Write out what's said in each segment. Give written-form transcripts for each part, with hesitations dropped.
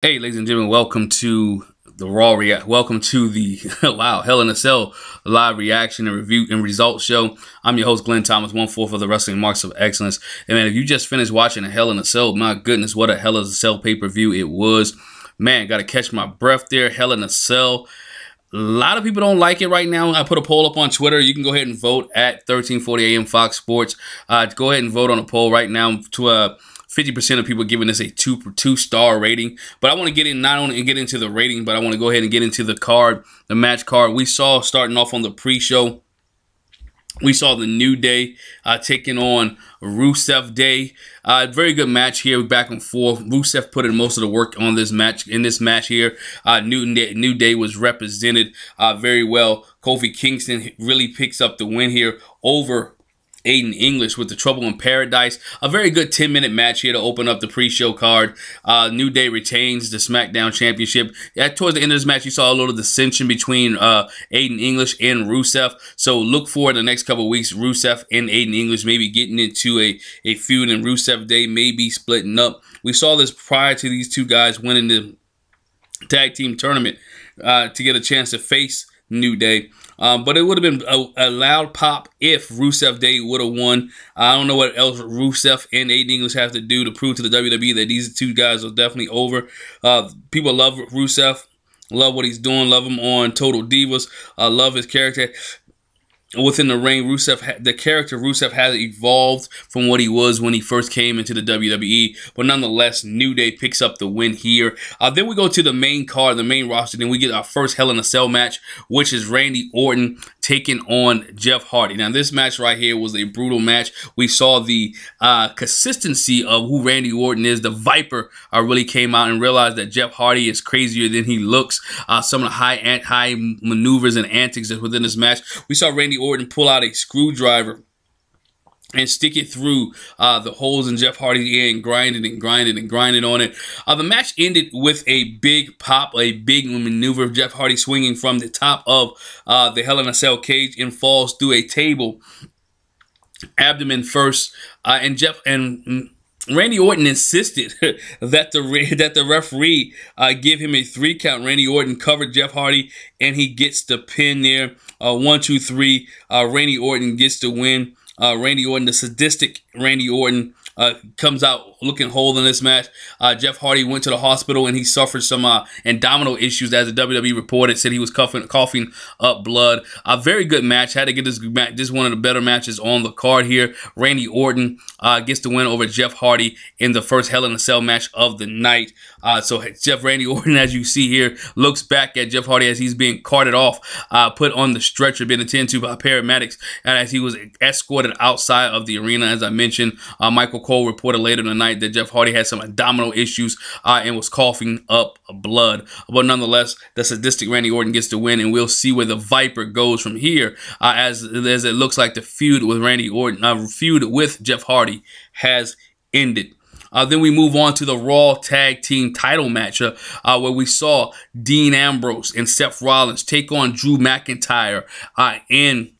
Hey, ladies and gentlemen, welcome to the Raw React. Welcome to the wow Hell in a Cell live reaction and review and results show. I'm your host, Glenn Thomas, 1/4 of the Wrestling Marks of Excellence. And man, if you just finished watching a Hell in a Cell, my goodness, what a Hell in a Cell pay-per-view it was. Man, got to catch my breath there. Hell in a Cell. A lot of people don't like it right now. I put a poll up on Twitter. You can go ahead and vote at 1340 AM Fox Sports. Go ahead and vote on a poll right now to 50% of people giving this a two-star rating. But I want to get in not only get into the rating, but I want to go ahead and get into the card, the match card. We saw starting off on the pre-show. We saw the New Day taking on Rusev Day. Very good match here, back and forth. Rusev put in most of the work on this match. In this match here, New Day was represented very well. Kofi Kingston really picks up the win here over Aiden English with the Trouble in Paradise. A very good 10-minute match here to open up the pre-show card. New Day retains the SmackDown Championship. Towards the end of this match, you saw a little dissension between Aiden English and Rusev. So look forward to the next couple of weeks. Rusev and Aiden English maybe getting into a feud, and Rusev Day may be splitting up. We saw this prior to these two guys winning the tag team tournament to get a chance to face New Day. But it would have been a loud pop if Rusev Day would have won. I don't know what else Rusev and Aiden English have to do to prove to the WWE that these two guys are definitely over. People love Rusev, love what he's doing, love him on Total Divas, love his character within the ring. The character Rusev has evolved from what he was when he first came into the WWE, but nonetheless, New Day picks up the win here. Then we go to the main card, the main roster. Then we get our first Hell in a Cell match, which is Randy Orton taking on Jeff Hardy. Now, this match right here was a brutal match. We saw the consistency of who Randy Orton is. The Viper really came out and realized that Jeff Hardy is crazier than he looks. Some of the high maneuvers and antics that within this match. We saw Randy Orton pull out a screwdriver and stick it through the holes in Jeff Hardy's ear and grind it and grind it and grind it on it. The match ended with a big pop, a big maneuver of Jeff Hardy swinging from the top of the Hell in a Cell cage and falls through a table, abdomen first, and Randy Orton insisted that the referee give him a 3 count. Randy Orton covered Jeff Hardy, and he gets the pin there. 1, 2, 3. Randy Orton gets the win. Randy Orton, the sadistic Randy Orton, comes out looking whole in this match. Jeff Hardy went to the hospital and he suffered some abdominal issues, as the WWE reported. Said he was coughing up blood. A very good match. Had to get this match. This is one of the better matches on the card here. Randy Orton gets the win over Jeff Hardy in the first Hell in a Cell match of the night. So Randy Orton, as you see here, looks back at Jeff Hardy as he's being carted off, put on the stretcher, being attended to by paramedics, and as he was escorted outside of the arena. As I mentioned, Michael Cole reported later in the night that Jeff Hardy had some abdominal issues and was coughing up blood. But nonetheless, the sadistic Randy Orton gets the win, and we'll see where the Viper goes from here, as it looks like the feud with Randy Orton, feud with Jeff Hardy, has ended. Then we move on to the Raw Tag Team title match, where we saw Dean Ambrose and Seth Rollins take on Drew McIntyre and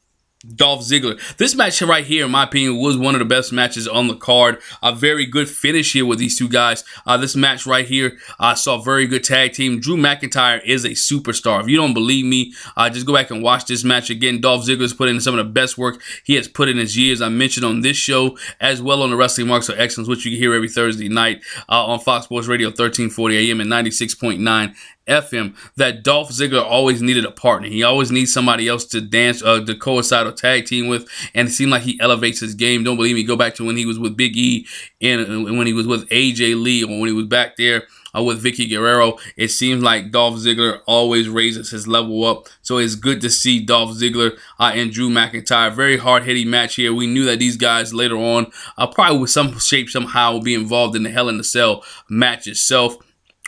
Dolph Ziggler. This match right here, in my opinion, was one of the best matches on the card. A very good finish here with these two guys. This match right here, I saw a very good tag team. Drew McIntyre is a superstar. If you don't believe me, just go back and watch this match again. Dolph Ziggler's put in some of the best work he has put in his years. I mentioned on this show, as well on the Wrestling Marks of Excellence, which you can hear every Thursday night on Fox Sports Radio, 1340 AM and 96.9 FM, that Dolph Ziggler always needed a partner. He always needs somebody else to dance, to coincide or tag team with, and it seemed like he elevates his game. Don't believe me? Go back to when he was with Big E, and when he was with AJ Lee, or when he was back there with Vicky Guerrero. It seems like Dolph Ziggler always raises his level up. So it's good to see Dolph Ziggler and Drew McIntyre. Very hard-hitting match here. We knew that these guys later on probably with some shape, somehow, will be involved in the Hell in a Cell match itself.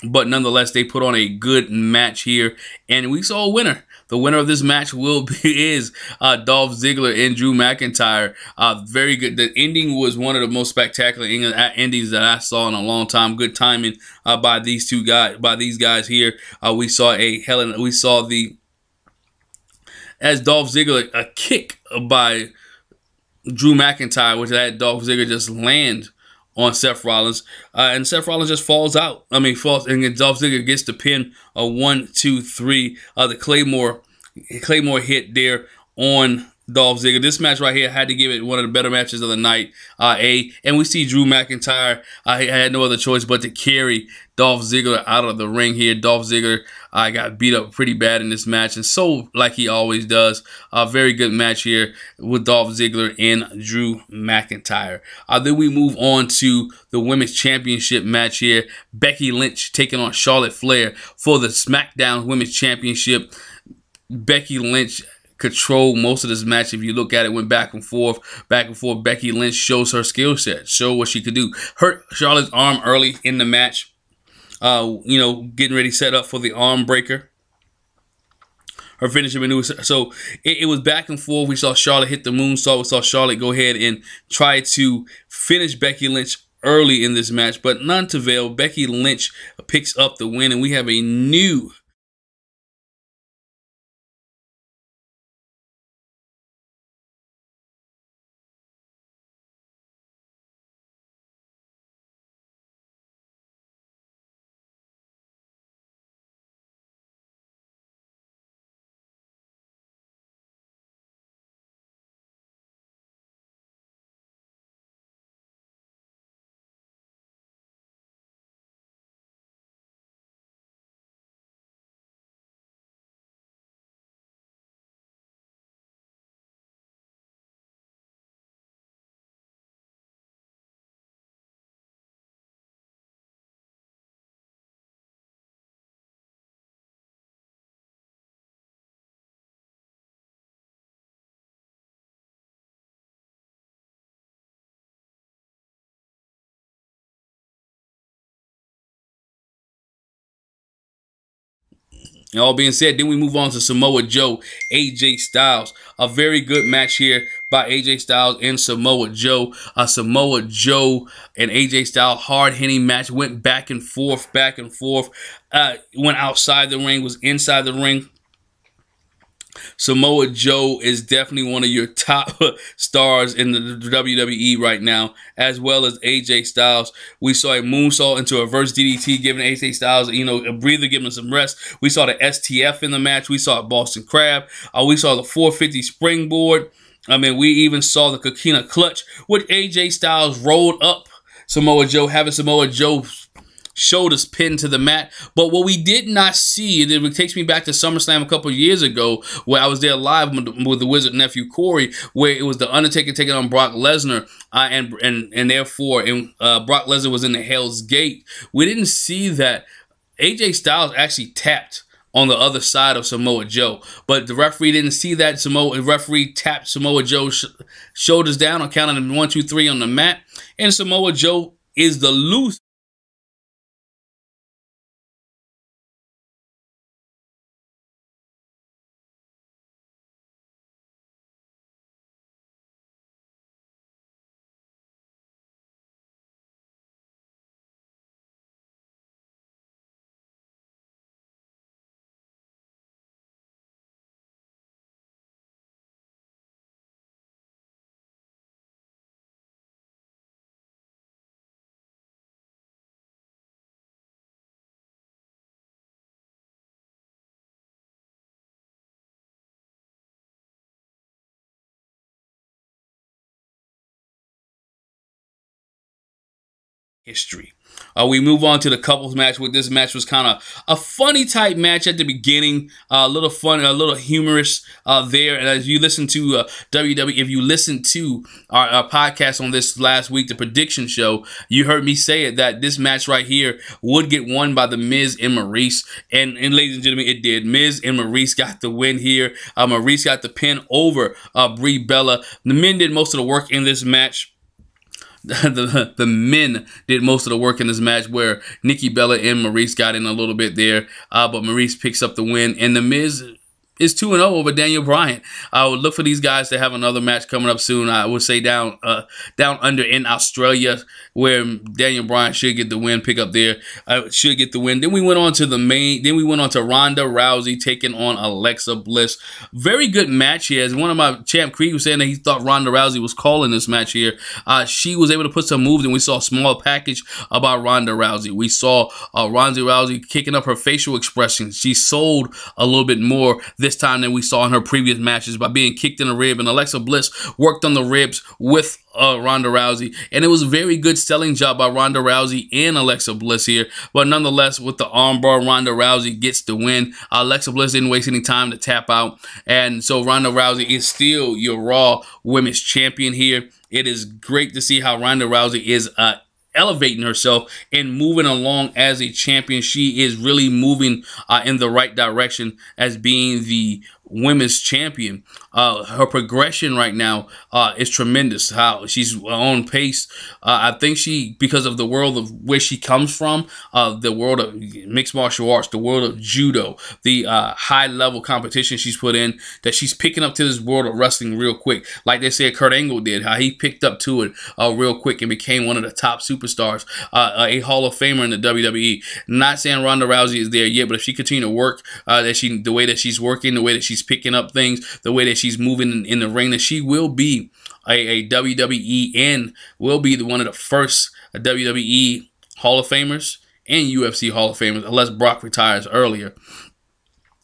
But nonetheless, they put on a good match here, and we saw a winner. The winner of this match is Dolph Ziggler and Drew McIntyre. Very good. The ending was one of the most spectacular endings that I saw in a long time. Good timing by these guys here. We saw as Dolph Ziggler, a kick by Drew McIntyre, which had Dolph Ziggler just land on Seth Rollins, and Seth Rollins just falls out. I mean, falls, and Dolph Ziggler gets the pin. A 1, 2, 3. The Claymore hit there on Dolph Ziggler. This match right here had to give it one of the better matches of the night. And we see Drew McIntyre. He had no other choice but to carry Dolph Ziggler out of the ring here. Dolph Ziggler got beat up pretty bad in this match, and so like he always does. A very good match here with Dolph Ziggler and Drew McIntyre. Then we move on to the Women's Championship match here. Becky Lynch taking on Charlotte Flair for the SmackDown Women's Championship. Becky Lynch controlled most of this match. If you look at it, went back and forth, back and forth. Becky Lynch shows her skill set, show what she could do. Hurt Charlotte's arm early in the match. You know, getting ready set up for the arm breaker. Her finishing maneuver. So it was back and forth. We saw Charlotte hit the moonsault. We saw Charlotte go ahead and try to finish Becky Lynch early in this match, but none to avail. Becky Lynch picks up the win, and we have a new all being said, then we move on to Samoa Joe, AJ Styles. A very good match here by AJ Styles and Samoa Joe. Samoa Joe and AJ Styles, hard-hitting match. Went back and forth, back and forth. Went outside the ring, was inside the ring. Samoa Joe is definitely one of your top stars in the WWE right now, as well as AJ Styles. We saw a moonsault into a reverse DDT, giving AJ Styles, you know, a breather, giving him some rest. We saw the STF in the match. We saw a Boston Crab. We saw the 450 springboard. I mean, we even saw the Coquina clutch, which AJ Styles rolled up Samoa Joe, having Samoa Joe shoulders pinned to the mat. But what we did not see, and it takes me back to SummerSlam a couple of years ago, where I was there live with the Wizard nephew Corey, where it was the Undertaker taking on Brock Lesnar, and therefore Brock Lesnar was in the Hell's Gate. We didn't see that AJ Styles actually tapped on the other side of Samoa Joe, but the referee didn't see that. The referee tapped Samoa Joe's shoulders down on counting 1, 2, 3 on the mat, and Samoa Joe is the loose history. We move on to the couples match. With this match was kind of a funny type match at the beginning, a little fun, a little humorous there. And as you listen to WWE, if you listen to our podcast on this last week, the prediction show, you heard me say it, that this match right here would get won by the Miz and Maurice. And ladies and gentlemen, it did. Miz and Maurice got the win here. Maurice got the pin over Brie Bella. The men did most of the work in this match. The men did most of the work in this match, where Nikki Bella and Maurice got in a little bit there, but Maurice picks up the win, and the Miz is 2-0 over Daniel Bryan. I would look for these guys to have another match coming up soon. I would say down under in Australia, where Daniel Bryan should get the win. Pick up there, should get the win. Then we went on to the main. Then we went on to Ronda Rousey taking on Alexa Bliss. Very good match here. As one of my champ Creed was saying that he thought Ronda Rousey was calling this match here. She was able to put some moves, and we saw a small package about Ronda Rousey. We saw Ronda Rousey kicking up her facial expressions. She sold a little bit more this time than we saw in her previous matches by being kicked in the rib, and Alexa Bliss worked on the ribs with Ronda Rousey, and it was a very good selling job by Ronda Rousey and Alexa Bliss here. But nonetheless, with the armbar, Ronda Rousey gets the win. Alexa Bliss didn't waste any time to tap out, and so Ronda Rousey is still your Raw Women's Champion here. It is great to see how Ronda Rousey is elevating herself and moving along as a champion. She is really moving in the right direction as being the women's champion. Her progression right now is tremendous. How she's on pace. I think because of the world of where she comes from, the world of mixed martial arts, the world of judo, the high level competition she's put in, that she's picking up to this world of wrestling real quick. Like they said Kurt Angle did, how he picked up to it real quick and became one of the top superstars, a Hall of Famer in the WWE. Not saying Ronda Rousey is there yet, but if she continue to work the way that she's working, the way that she's picking up things, the way that she's moving in the ring, that she will be a WWE and will be one of the first WWE Hall of Famers and UFC Hall of Famers, unless Brock retires earlier.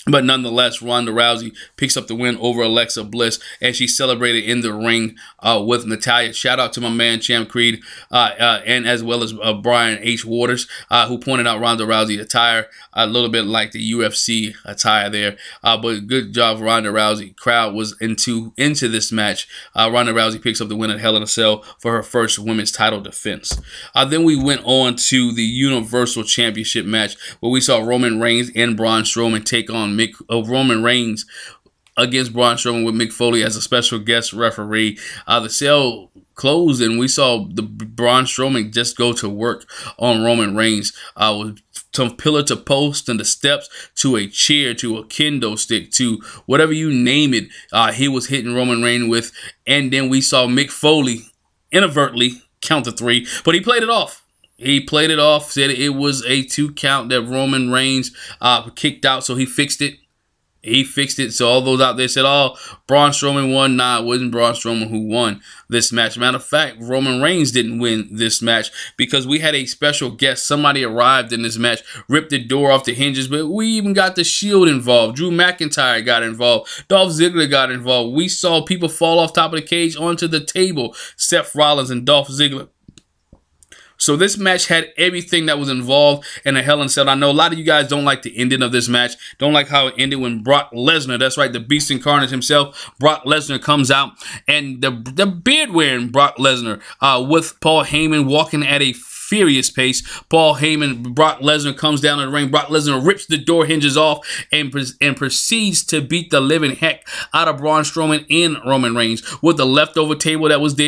But nonetheless, Ronda Rousey picks up the win over Alexa Bliss, and she celebrated in the ring with Natalya. Shout out to my man, Champ Creed, and as well as Brian H. Waters, who pointed out Ronda Rousey attire a little bit like the UFC attire there. But good job, Ronda Rousey. Crowd was into this match. Ronda Rousey picks up the win at Hell in a Cell for her first women's title defense. Then we went on to the Universal Championship match, where we saw Roman Reigns and Braun Strowman take on Roman Reigns against Braun Strowman with Mick Foley as a special guest referee. The cell closed, and we saw the Braun Strowman just go to work on Roman Reigns with some pillar to post and the steps to a chair to a kendo stick to whatever you name it. He was hitting Roman Reigns with, and then we saw Mick Foley inadvertently count to 3, but he played it off. He played it off, said it was a 2 count that Roman Reigns kicked out, so he fixed it. He fixed it. So all those out there said, oh, Braun Strowman won. Nah, it wasn't Braun Strowman who won this match. Matter of fact, Roman Reigns didn't win this match because we had a special guest. Somebody arrived in this match, ripped the door off the hinges, but we even got the Shield involved. Drew McIntyre got involved. Dolph Ziggler got involved. We saw people fall off top of the cage onto the table. Seth Rollins and Dolph Ziggler. So this match had everything that was involved in a Hell in a Cell. I know a lot of you guys don't like the ending of this match. Don't like how it ended when Brock Lesnar, that's right, the Beast Incarnate himself, Brock Lesnar comes out, and the beard-wearing Brock Lesnar with Paul Heyman walking at a furious pace. Paul Heyman, Brock Lesnar comes down in the ring. Brock Lesnar rips the door hinges off and proceeds to beat the living heck out of Braun Strowman and Roman Reigns with the leftover table that was there.